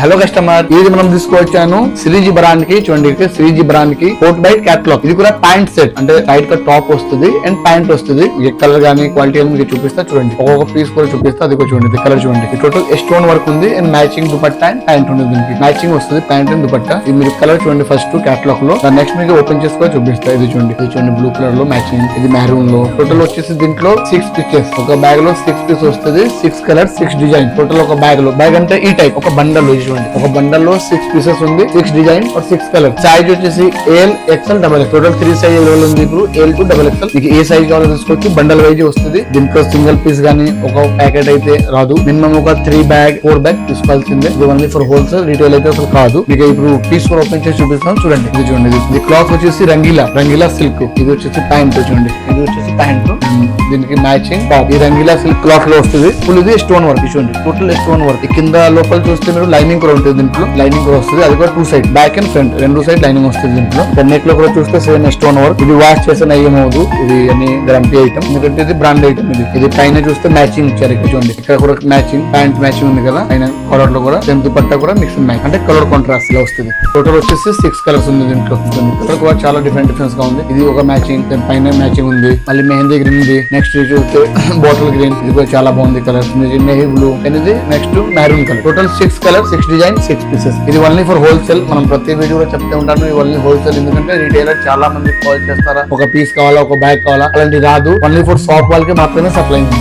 Hello customer, ఇది మనం తీసుకొచ్చాను శ్రీజీ బ్రాండ్ కి. చూడండి, శ్రీజీ బ్రాండ్ కి కోట్ బై క్యాటలాగ్. ఇది కూడా ప్యాంట్ సెట్, అంటే సైడ్ గా టాప్ వస్తుంది అండ్ ప్యాంట్ వస్తుంది. ఏ కలర్ గానీ క్వాలిటీ అని మీకు చూపిస్తా. చూడండి, ఒక్కొక్క పీస్ కూడా చూపిస్తా. అది కూడా చూడండి, కలర్ చూడండి. టోటల్ స్టోన్ వర్క్ ఉంది and matching dupatta and pant ఉంది. దీనికి మ్యాచింగ్ వస్తుంది ప్యాంట్ అండ్ దుపట్టా. ఇది మీరు కలర్ చూడండి ఫస్ట్ క్యాటలాగ్ లో. నెక్స్ట్ మీకు ఓపెన్ చేసుకొని చూపిస్తా. ఇది చూడండి, ఇది చూడండి బ్లూ కలర్ లో మ్యాచింగ్. ఇది మెరూన్ లో. టోటల్ వచ్చేసి దీంట్లో 6 పీసెస్. ఒక బ్యాగ్ లో 6 పీస్ వస్తుంది. 6 కలర్ 6 డిజైన్. టోటల్ ఒక బ్యాగ్ లో, బ్యాగ్ అంటే ఈ టైప్ ఒక బండల్. చూడండి, ఒక బండల్ లో 6 పీసెస్ ఉంది, 6 డిజైన్ और 6 కలర్. సైజ్ వచ్చేసి L, XL, double X. Total 3 size available ఉంది. ఇప్పుడు ఎల్ టు డబల్ ఎక్స్ఎల్. మీకు ఏ సైజ్ కావాలో తీసుకోవచ్చు. బండల్ వైజ్ వస్తుంది. దీంట్లో సింగిల్ పీస్ గానీ ఒక ప్యాకెట్ అయితే రాదు. మినిమం ఒక 3 బ్యాగ్ 4 బ్యాగ్ తీసుకోవాల్సిందే. ఇది ఓన్లీ ఫర్ హోల్సేల్, రీటైల్ అయితే అసలు కాదు. మీకు ఇప్పుడు పీస్ కూడా ఓపెన్ చేసి చూపిస్తాను. చూడండి, ఇది చూడండి. ఇది క్లాత్ వచ్చేసి రంగీలా సిల్క్. ఇది వచ్చేసి ప్యాంట్. చూడండి, ఇది వచ్చేసి ప్యాంట్. దీనికి మ్యాచింగ్ టాప్. ఈ రంగీలా సిల్క్ క్లాత్ లో వస్తుంది. ఫుల్ ఇది స్టోన్ వర్క్. చూడండి, టోటల్ స్టోన్ వర్క్. కింద లోపల చూస్తే మీరు లైనింగ్ కూడా ఉంటుంది. దీంట్లో లైనింగ్ కూడా వస్తుంది. అది కూడా 2 సైడ్, బ్యాక్ అండ్ ఫ్రంట్ రెండు సైడ్ లైనింగ్ వస్తుంది. దీంట్లో నెక్ లో కూడా చూస్తే సేమ్ స్టోన్ వర్క్. ఇది వాష్ చేసిన ఏమవుదు. ఇది అని గ్యారంటీ ఐటమ్, ఎందుకంటే ఇది బ్రాండ్ ఐటమ్. ఇది పైన చూస్తే మ్యాచింగ్ ఇచ్చారు. ఇక్కడ చూడండి, ఇక్కడ కూడా మ్యాచింగ్ ప్యాంట్ మ్యాచింగ్ ఉంది కదా. పైన కలర్ లో కూడా సేమ్ దుపట్టా కూడా మిక్స్ మ్యాచ్, అంటే కలర్ కాంట్రాస్ట్ గా వస్తుంది. టోటల్ వచ్చేసి 6 కలర్స్ ఉంది దీంట్లో. కలర్ కూడా చాలా డిఫరెంట్ గా ఉంది. ఇది ఒక మ్యాచింగ్, పైన మ్యాచింగ్ ఉంది. మళ్ళీ మెహందీ గ్రీన్ ఉంది. నెక్స్ట్ చూస్తే బాటిల్ గ్రీన్. ఇది కూడా చాలా బాగుంది కలర్. నెహీ బ్లూ. ఇది next maroon colour. Total 6 colour 6 design 6 pieces. ఇది ఓన్లీ ఫర్ హోల్సేల్. మనం ప్రతి వీడియో కూడా చెప్తే ఉంటాను, ఇది ఓన్లీ హోల్సేల్. ఎందుకంటే రీటైలర్ చాలా మంది కాల్ చేస్తారా, ఒక పీస్ కావాలా, ఒక బ్యాగ్ కావాలా, అలాంటి రాదు. ఓన్లీ ఫర్ షాప్ వాళ్ళకి మాత్రమే సప్లై ఉంది.